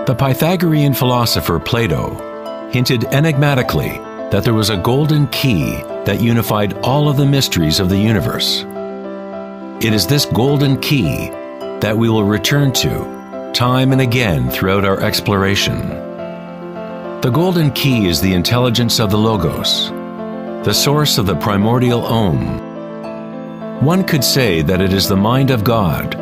The Pythagorean philosopher Plato hinted enigmatically that there was a golden key that unified all of the mysteries of the universe. It is this golden key that we will return to time and again throughout our exploration. The golden key is the intelligence of the Logos, the source of the primordial Om. One could say that it is the mind of God.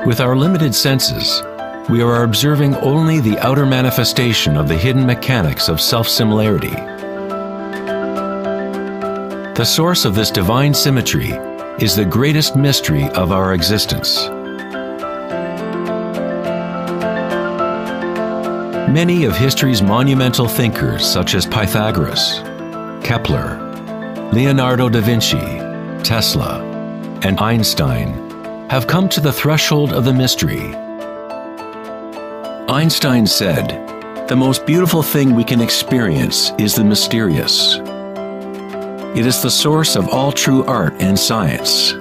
With our limited senses, we are observing only the outer manifestation of the hidden mechanics of self-similarity. The source of this divine symmetry is the greatest mystery of our existence. Many of history's monumental thinkers, such as Pythagoras, Kepler, Leonardo da Vinci, Tesla, and Einstein, have come to the threshold of the mystery. Einstein said, "The most beautiful thing we can experience is the mysterious. It is the source of all true art and science.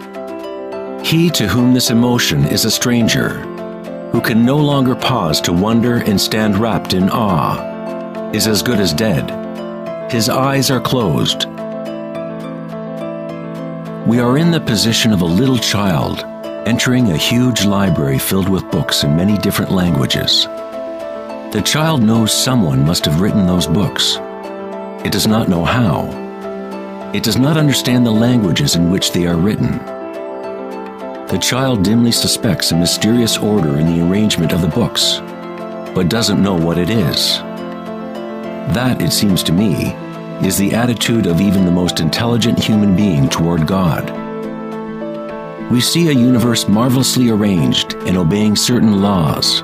He to whom this emotion is a stranger, who can no longer pause to wonder and stand wrapped in awe, is as good as dead. His eyes are closed." We are in the position of a little child entering a huge library filled with books in many different languages. The child knows someone must have written those books. It does not know how. It does not understand the languages in which they are written. The child dimly suspects a mysterious order in the arrangement of the books, but doesn't know what it is. That, it seems to me, is the attitude of even the most intelligent human being toward God. We see a universe marvelously arranged and obeying certain laws.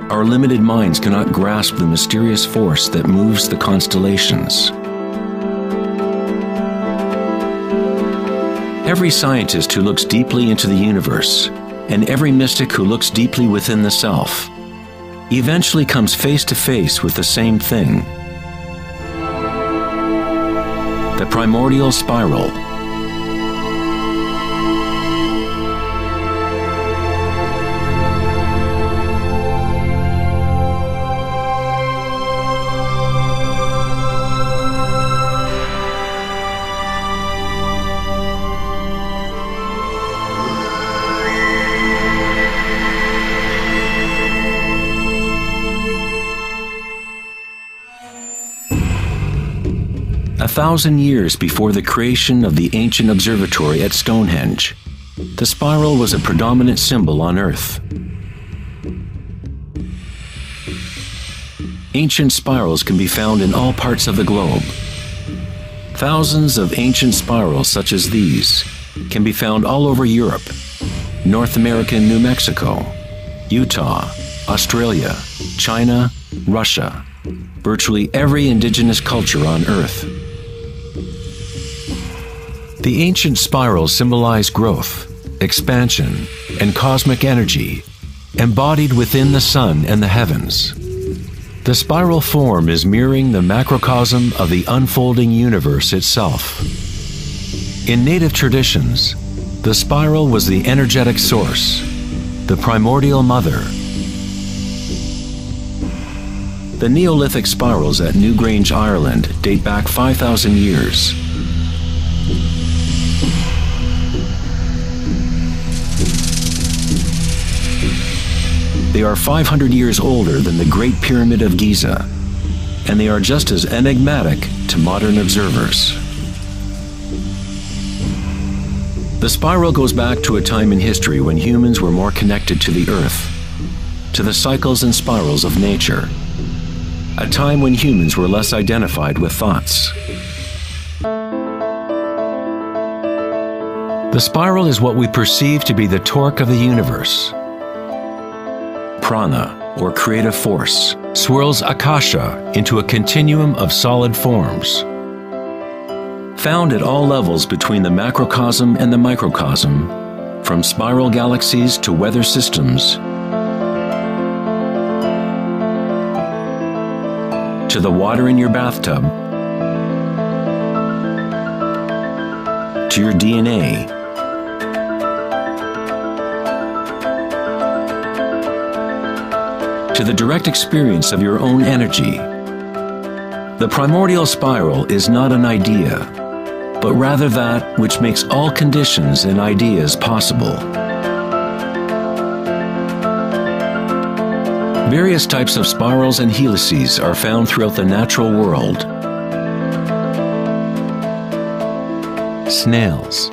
Our limited minds cannot grasp the mysterious force that moves the constellations. Every scientist who looks deeply into the universe, and every mystic who looks deeply within the self, eventually comes face to face with the same thing: the primordial spiral. A 1,000 years before the creation of the ancient observatory at Stonehenge, the spiral was a predominant symbol on Earth. Ancient spirals can be found in all parts of the globe. Thousands of ancient spirals such as these can be found all over Europe, North America and New Mexico, Utah, Australia, China, Russia, virtually every indigenous culture on Earth. The ancient spirals symbolize growth, expansion, and cosmic energy, embodied within the sun and the heavens. The spiral form is mirroring the macrocosm of the unfolding universe itself. In native traditions, the spiral was the energetic source, the primordial mother. The Neolithic spirals at Newgrange, Ireland date back 5,000 years. They are 500 years older than the Great Pyramid of Giza, and they are just as enigmatic to modern observers. The spiral goes back to a time in history when humans were more connected to the Earth, to the cycles and spirals of nature, a time when humans were less identified with thoughts. The spiral is what we perceive to be the torque of the universe. Prana, or creative force, swirls Akasha into a continuum of solid forms. Found at all levels between the macrocosm and the microcosm, from spiral galaxies to weather systems, to the water in your bathtub, to your DNA, to the direct experience of your own energy. The primordial spiral is not an idea, but rather that which makes all conditions and ideas possible. Various types of spirals and helices are found throughout the natural world. Snails,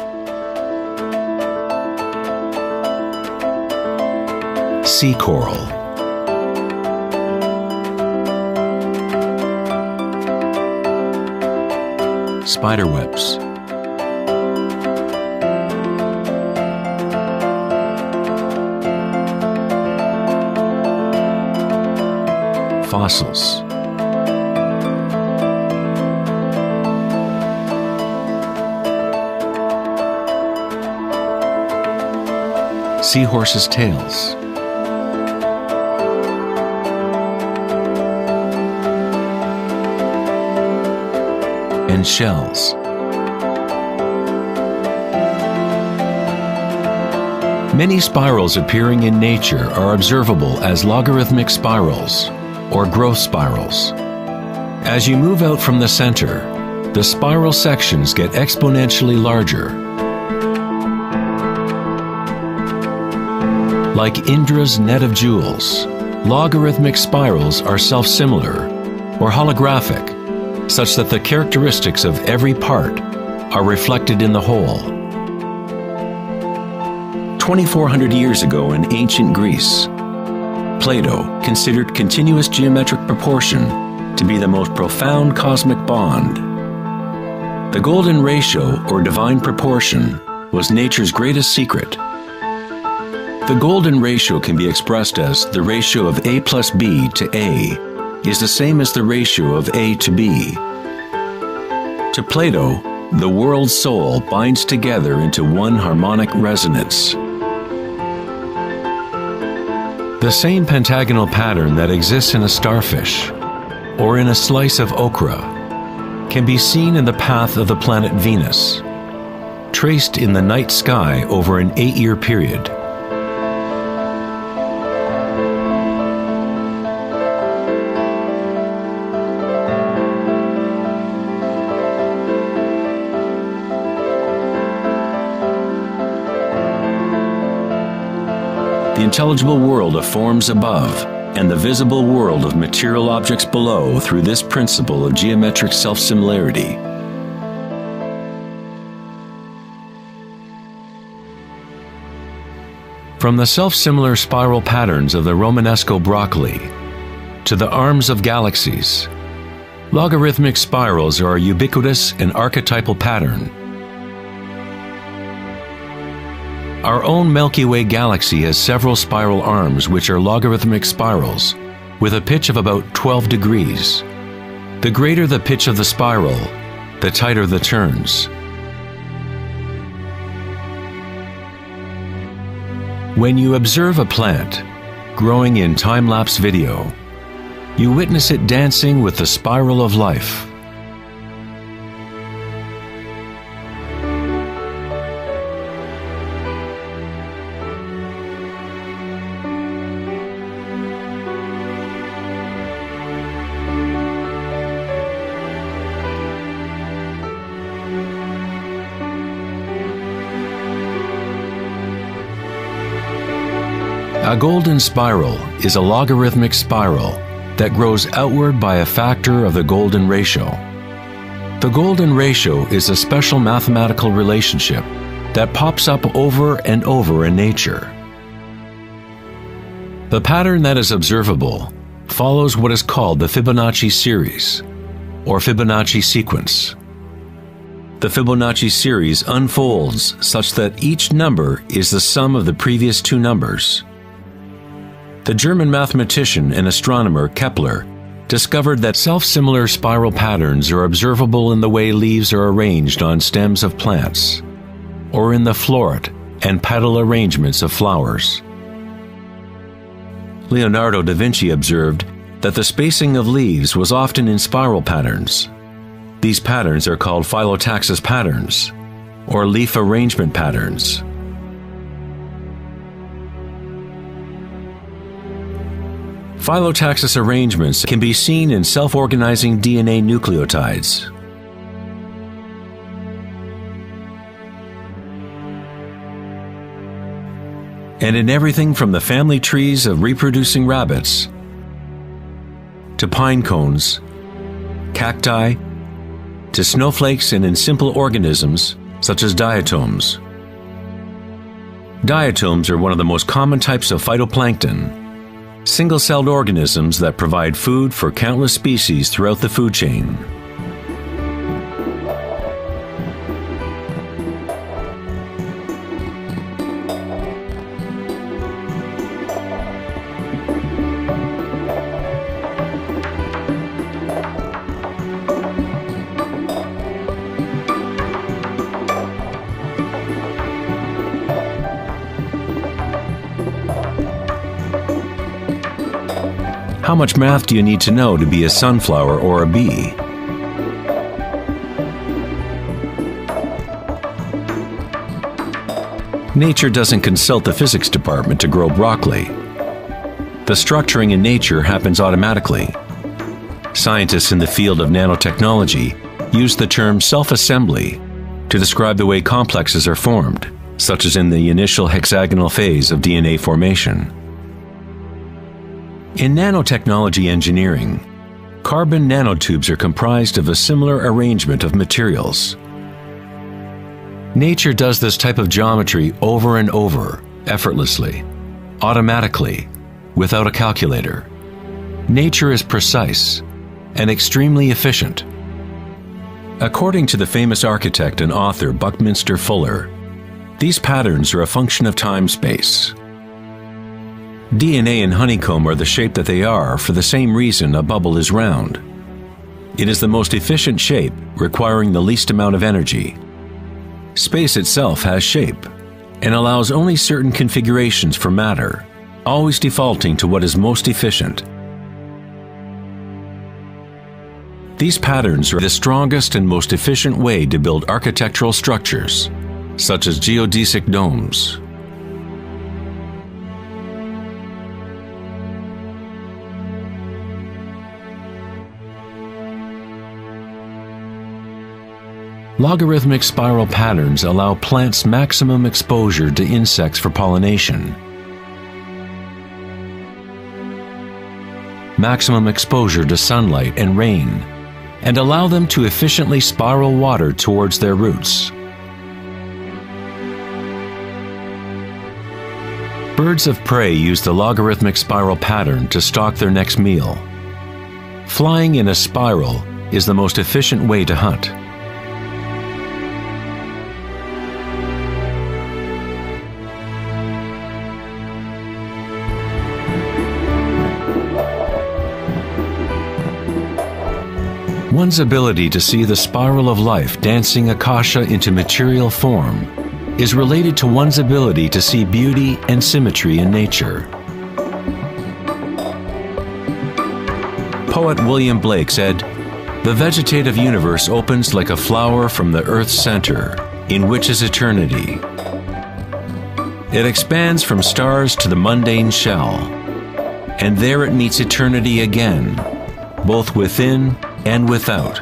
sea coral, spider webs, fossils, seahorses' tails, and shells. Many spirals appearing in nature are observable as logarithmic spirals, or growth spirals. As you move out from the center, the spiral sections get exponentially larger. Like Indra's net of jewels, logarithmic spirals are self-similar, or holographic, such that the characteristics of every part are reflected in the whole. 2,400 years ago in ancient Greece, Plato considered continuous geometric proportion to be the most profound cosmic bond. The golden ratio, or divine proportion, was nature's greatest secret. The golden ratio can be expressed as the ratio of A plus B to A is the same as the ratio of A to B. To Plato, the world's soul binds together into one harmonic resonance. The same pentagonal pattern that exists in a starfish or in a slice of okra can be seen in the path of the planet Venus, traced in the night sky over an 8-year period. The intelligible world of forms above and the visible world of material objects below through this principle of geometric self-similarity. From the self-similar spiral patterns of the Romanesco broccoli to the arms of galaxies, logarithmic spirals are a ubiquitous and archetypal pattern. Our own Milky Way galaxy has several spiral arms which are logarithmic spirals with a pitch of about 12 degrees. The greater the pitch of the spiral, the tighter the turns. When you observe a plant growing in time-lapse video, you witness it dancing with the spiral of life. A golden spiral is a logarithmic spiral that grows outward by a factor of the golden ratio. The golden ratio is a special mathematical relationship that pops up over and over in nature. The pattern that is observable follows what is called the Fibonacci series, or Fibonacci sequence. The Fibonacci series unfolds such that each number is the sum of the previous two numbers. The German mathematician and astronomer Kepler discovered that self-similar spiral patterns are observable in the way leaves are arranged on stems of plants, or in the floret and petal arrangements of flowers. Leonardo da Vinci observed that the spacing of leaves was often in spiral patterns. These patterns are called phyllotaxis patterns, or leaf arrangement patterns. Phyllotaxis arrangements can be seen in self-organizing DNA nucleotides. And in everything from the family trees of reproducing rabbits to pine cones, cacti, to snowflakes, and in simple organisms such as diatoms. Diatoms are one of the most common types of phytoplankton, single-celled organisms that provide food for countless species throughout the food chain. How much math do you need to know to be a sunflower or a bee? Nature doesn't consult the physics department to grow broccoli. The structuring in nature happens automatically. Scientists in the field of nanotechnology use the term self-assembly to describe the way complexes are formed, such as in the initial hexagonal phase of DNA formation. In nanotechnology engineering, carbon nanotubes are comprised of a similar arrangement of materials. Nature does this type of geometry over and over, effortlessly, automatically, without a calculator. Nature is precise and extremely efficient. According to the famous architect and author Buckminster Fuller, these patterns are a function of time-space. DNA in honeycomb are the shape that they are for the same reason a bubble is round. It is the most efficient shape, requiring the least amount of energy. Space itself has shape, and allows only certain configurations for matter, always defaulting to what is most efficient. These patterns are the strongest and most efficient way to build architectural structures, such as geodesic domes. Logarithmic spiral patterns allow plants maximum exposure to insects for pollination, maximum exposure to sunlight and rain, and allow them to efficiently spiral water towards their roots. Birds of prey use the logarithmic spiral pattern to stalk their next meal. Flying in a spiral is the most efficient way to hunt. One's ability to see the spiral of life dancing akasha into material form is related to one's ability to see beauty and symmetry in nature. Poet William Blake said, "The vegetative universe opens like a flower from the earth's center, in which is eternity. It expands from stars to the mundane shell, and there it meets eternity again, both within and without."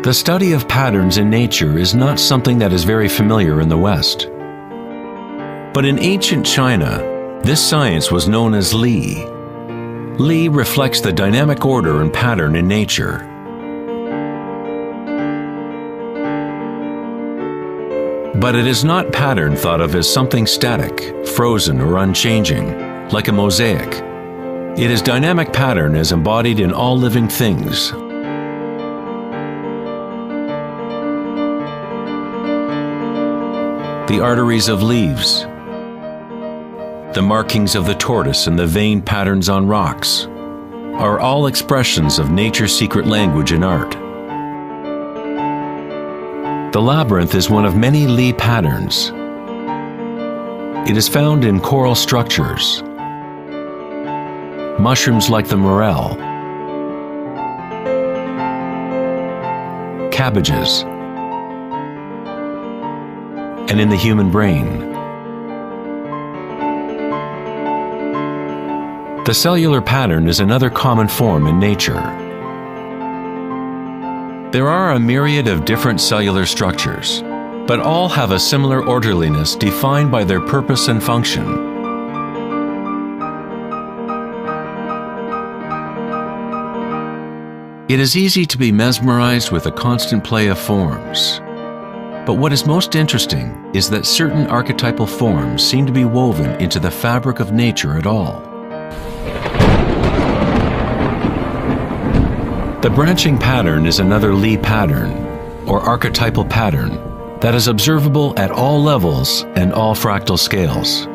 The study of patterns in nature is not something that is very familiar in the West. But in ancient China, this science was known as Li. Li reflects the dynamic order and pattern in nature. But it is not pattern thought of as something static, frozen, or unchanging, like a mosaic. It is dynamic pattern as embodied in all living things. The arteries of leaves, the markings of the tortoise and the vein patterns on rocks are all expressions of nature's secret language in art. The labyrinth is one of many Li patterns. It is found in coral structures. mushrooms like the morel, cabbages, and in the human brain. The cellular pattern is another common form in nature. There are a myriad of different cellular structures, but all have a similar orderliness defined by their purpose and function. It is easy to be mesmerized with a constant play of forms. But what is most interesting is that certain archetypal forms seem to be woven into the fabric of nature at all. The branching pattern is another Lee pattern, or archetypal pattern, that is observable at all levels and all fractal scales.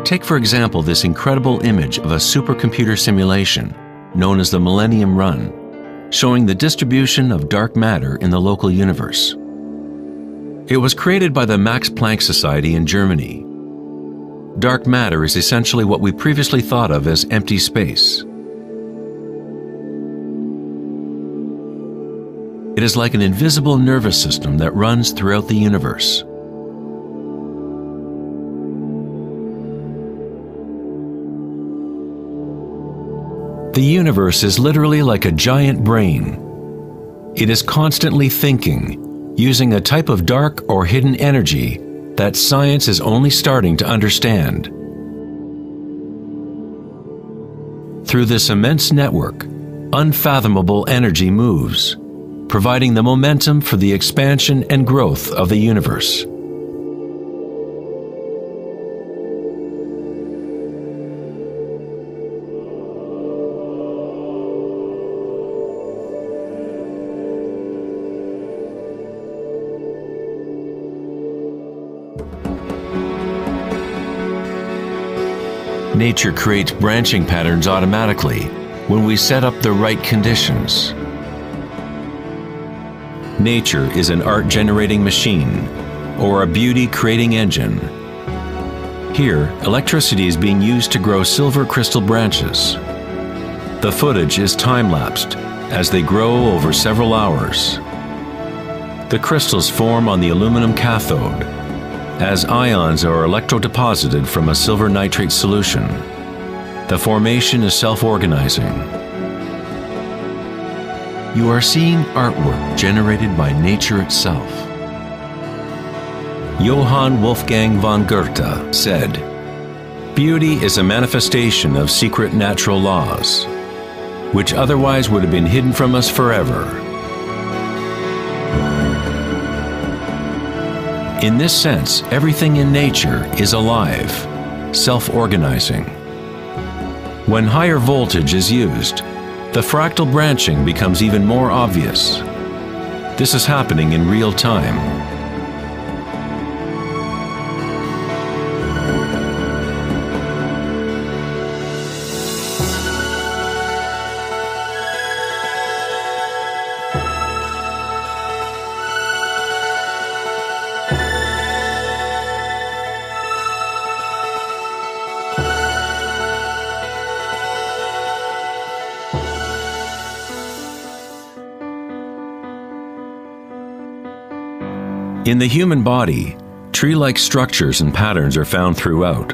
Take, for example, this incredible image of a supercomputer simulation known as the Millennium Run, showing the distribution of dark matter in the local universe. It was created by the Max Planck Society in Germany. Dark matter is essentially what we previously thought of as empty space. It is like an invisible nervous system that runs throughout the universe. The universe is literally like a giant brain. It is constantly thinking, using a type of dark or hidden energy that science is only starting to understand. Through this immense network, unfathomable energy moves, providing the momentum for the expansion and growth of the universe. Nature creates branching patterns automatically when we set up the right conditions. Nature is an art-generating machine or a beauty-creating engine. Here, electricity is being used to grow silver crystal branches. The footage is time-lapsed as they grow over several hours. The crystals form on the aluminum cathode as ions are electrodeposited from a silver nitrate solution. The formation is self-organizing. You are seeing artwork generated by nature itself. Johann Wolfgang von Goethe said, "Beauty is a manifestation of secret natural laws, which otherwise would have been hidden from us forever." In this sense, everything in nature is alive, self-organizing. When higher voltage is used, the fractal branching becomes even more obvious. This is happening in real time. In the human body, tree-like structures and patterns are found throughout.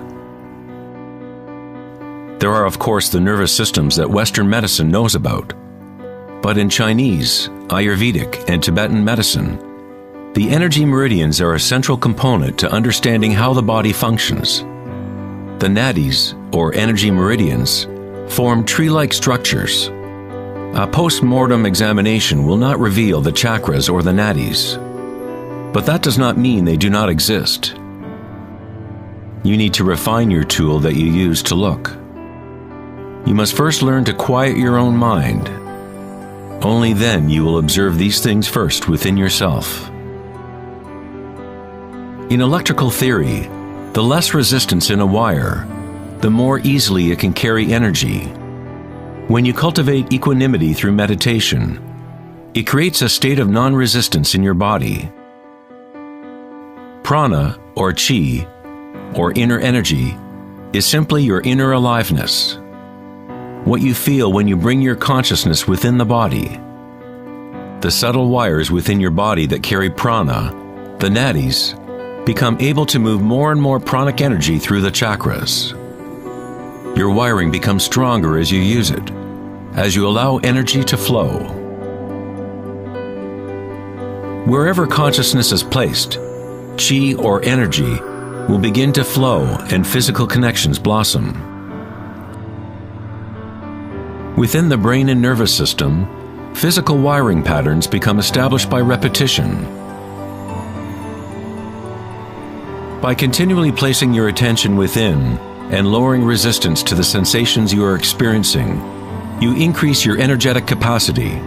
There are, of course, the nervous systems that Western medicine knows about. But in Chinese, Ayurvedic, and Tibetan medicine, the energy meridians are a central component to understanding how the body functions. The nadis, or energy meridians, form tree-like structures. A post-mortem examination will not reveal the chakras or the nadis. But that does not mean they do not exist. You need to refine your tool that you use to look. You must first learn to quiet your own mind. Only then you will observe these things first within yourself. In electrical theory, the less resistance in a wire, the more easily it can carry energy. When you cultivate equanimity through meditation, it creates a state of non-resistance in your body. Prana, or chi, or inner energy, is simply your inner aliveness. What you feel when you bring your consciousness within the body. The subtle wires within your body that carry prana, the nadis, become able to move more and more pranic energy through the chakras. Your wiring becomes stronger as you use it, as you allow energy to flow. Wherever consciousness is placed, chi or energy will begin to flow and physical connections blossom. Within the brain and nervous system, physical wiring patterns become established by repetition. By continually placing your attention within and lowering resistance to the sensations you are experiencing, you increase your energetic capacity.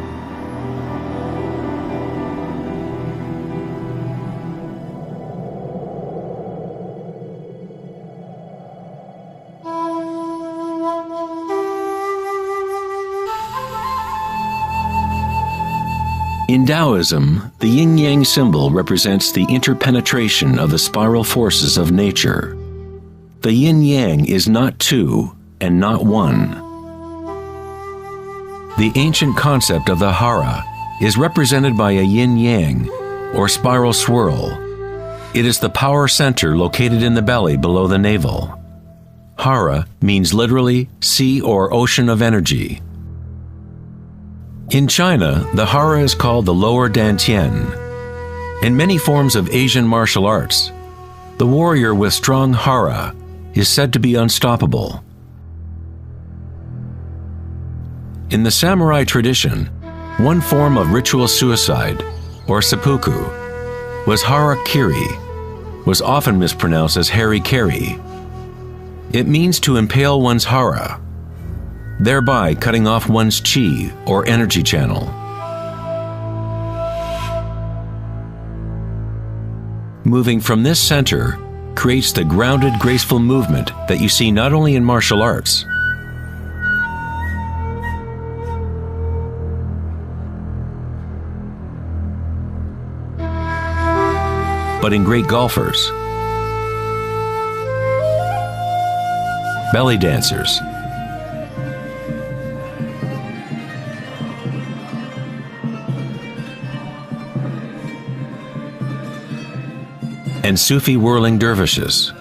In Taoism, the yin-yang symbol represents the interpenetration of the spiral forces of nature. The yin-yang is not two and not one. The ancient concept of the hara is represented by a yin-yang, or spiral swirl. It is the power center located in the belly below the navel. Hara means literally sea or ocean of energy. In China, the hara is called the lower dantian. In many forms of Asian martial arts, the warrior with strong hara is said to be unstoppable. In the samurai tradition, one form of ritual suicide, or seppuku, was harakiri, was often mispronounced as harikiri. It means to impale one's hara, thereby cutting off one's chi or energy channel. Moving from this center creates the grounded, graceful movement that you see not only in martial arts, but in great golfers, belly dancers, and Sufi whirling dervishes.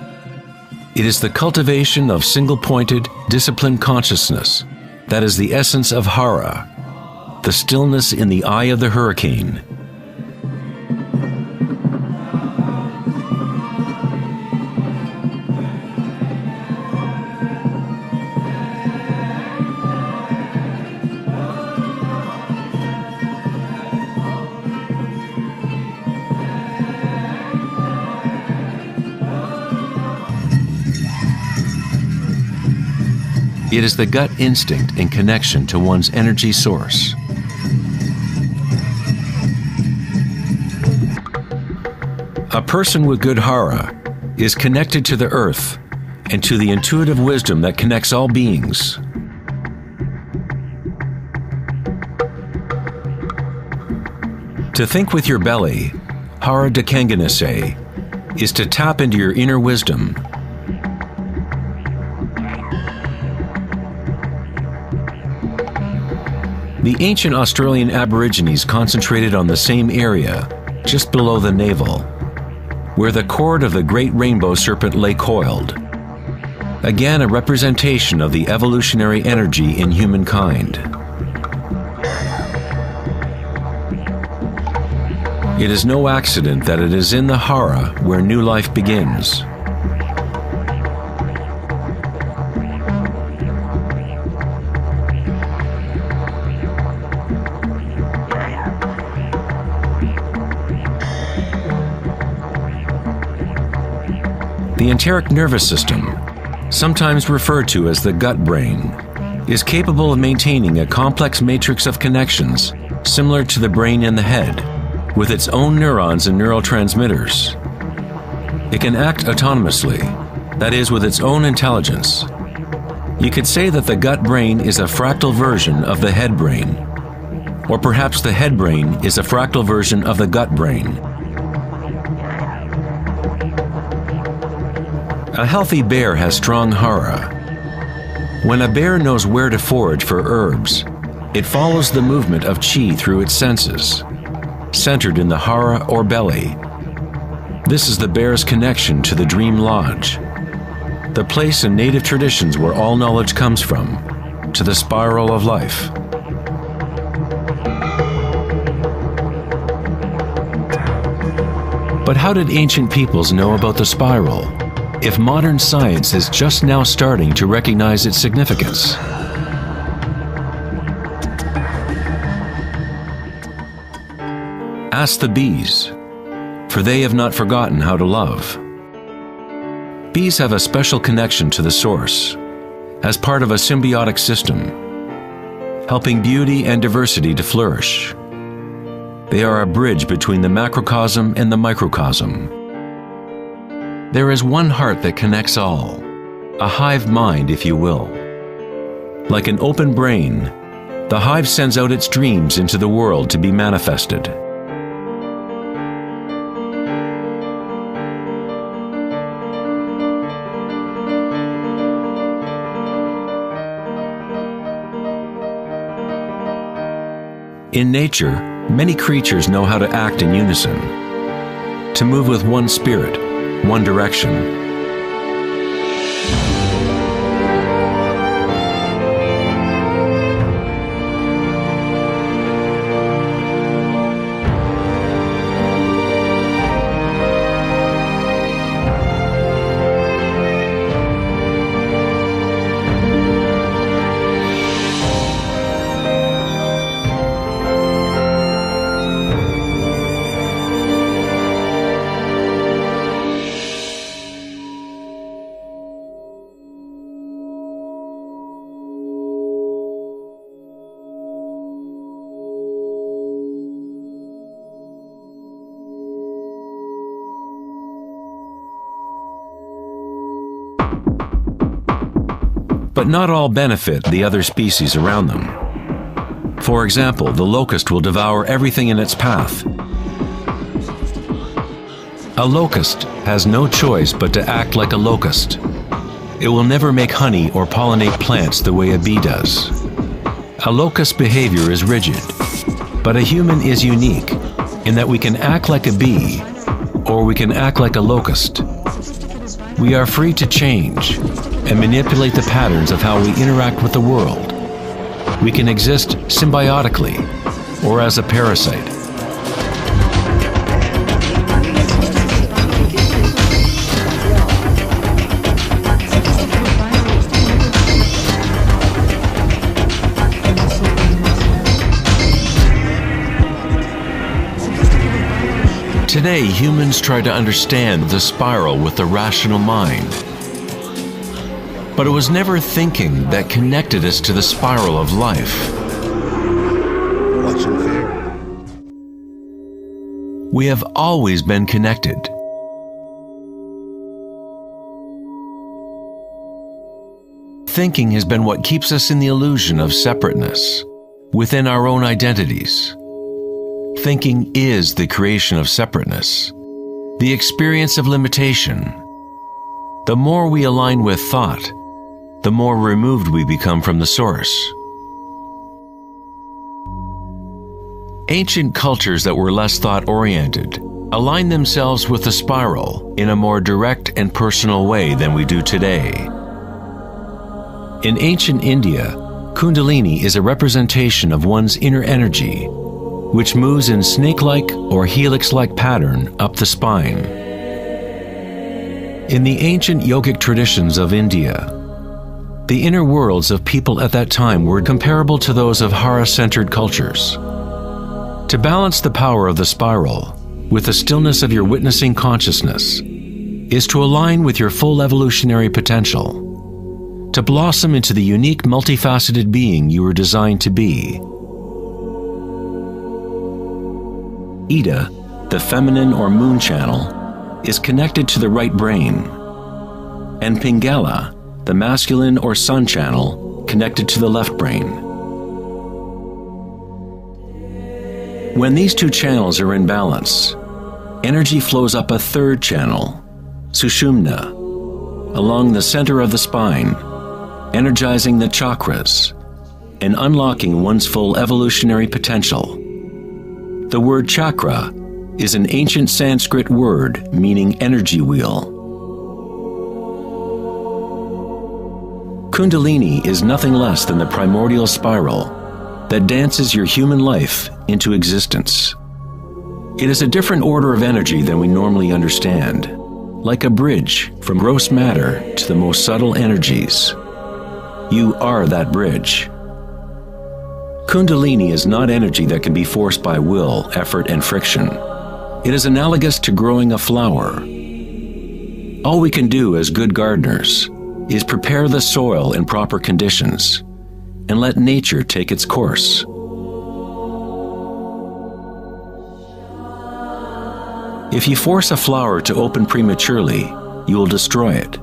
It is the cultivation of single-pointed, disciplined consciousness that is the essence of hara, the stillness in the eye of the hurricane. It is the gut instinct and connection to one's energy source. A person with good hara is connected to the earth and to the intuitive wisdom that connects all beings. To think with your belly, hara dekanganase, is to tap into your inner wisdom. The ancient Australian Aborigines concentrated on the same area, just below the navel, where the cord of the great rainbow serpent lay coiled. Again, a representation of the evolutionary energy in humankind. It is no accident that it is in the hara where new life begins. The enteric nervous system, sometimes referred to as the gut brain, is capable of maintaining a complex matrix of connections similar to the brain in the head, with its own neurons and neurotransmitters. It can act autonomously, that is, with its own intelligence. You could say that the gut brain is a fractal version of the head brain, or perhaps the head brain is a fractal version of the gut brain. A healthy bear has strong hara. When a bear knows where to forage for herbs, it follows the movement of qi through its senses, centered in the hara or belly. This is the bear's connection to the dream lodge, the place in native traditions where all knowledge comes from, to the spiral of life. But how did ancient peoples know about the spiral, if modern science is just now starting to recognize its significance? Ask the bees, for they have not forgotten how to love. Bees have a special connection to the source, as part of a symbiotic system, helping beauty and diversity to flourish. They are a bridge between the macrocosm and the microcosm. There is one heart that connects all, a hive mind, if you will. Like an open brain, the hive sends out its dreams into the world to be manifested. In nature, many creatures know how to act in unison, to move with one spirit, one direction. But not all benefit the other species around them. For example, the locust will devour everything in its path. A locust has no choice but to act like a locust. It will never make honey or pollinate plants the way a bee does. A locust's behavior is rigid, but a human is unique in that we can act like a bee or we can act like a locust. We are free to change and manipulate the patterns of how we interact with the world. We can exist symbiotically or as a parasite. Today, humans try to understand the spiral with the rational mind. But it was never thinking that connected us to the spiral of life. We have always been connected. Thinking has been what keeps us in the illusion of separateness within our own identities. Thinking is the creation of separateness, the experience of limitation. The more we align with thought, the more removed we become from the source. Ancient cultures that were less thought-oriented aligned themselves with the spiral in a more direct and personal way than we do today. In ancient India, Kundalini is a representation of one's inner energy, which moves in snake-like or helix-like pattern up the spine. In the ancient yogic traditions of India, the inner worlds of people at that time were comparable to those of Hara-centered cultures. To balance the power of the spiral with the stillness of your witnessing consciousness is to align with your full evolutionary potential, to blossom into the unique multifaceted being you were designed to be. Ida, the feminine or moon channel, is connected to the right brain, and Pingala, the masculine or sun channel, connected to the left brain. When these two channels are in balance, energy flows up a third channel, Sushumna, along the center of the spine, energizing the chakras and unlocking one's full evolutionary potential. The word chakra is an ancient Sanskrit word meaning energy wheel. Kundalini is nothing less than the primordial spiral that dances your human life into existence. It is a different order of energy than we normally understand, like a bridge from gross matter to the most subtle energies. You are that bridge. Kundalini is not energy that can be forced by will, effort, and friction. It is analogous to growing a flower. All we can do as good gardeners is prepare the soil in proper conditions and let nature take its course. If you force a flower to open prematurely, you will destroy it.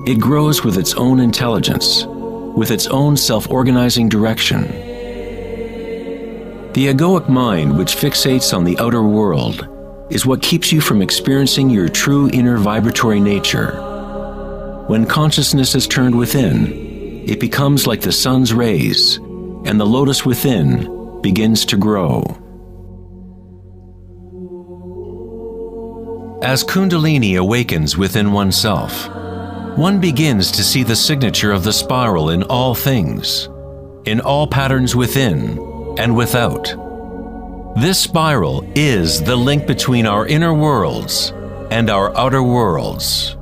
It grows with its own intelligence, with its own self-organizing direction. The egoic mind, which fixates on the outer world, is what keeps you from experiencing your true inner vibratory nature. When consciousness is turned within, it becomes like the sun's rays, and the lotus within begins to grow. As Kundalini awakens within oneself, one begins to see the signature of the spiral in all things, in all patterns within and without. This spiral is the link between our inner worlds and our outer worlds.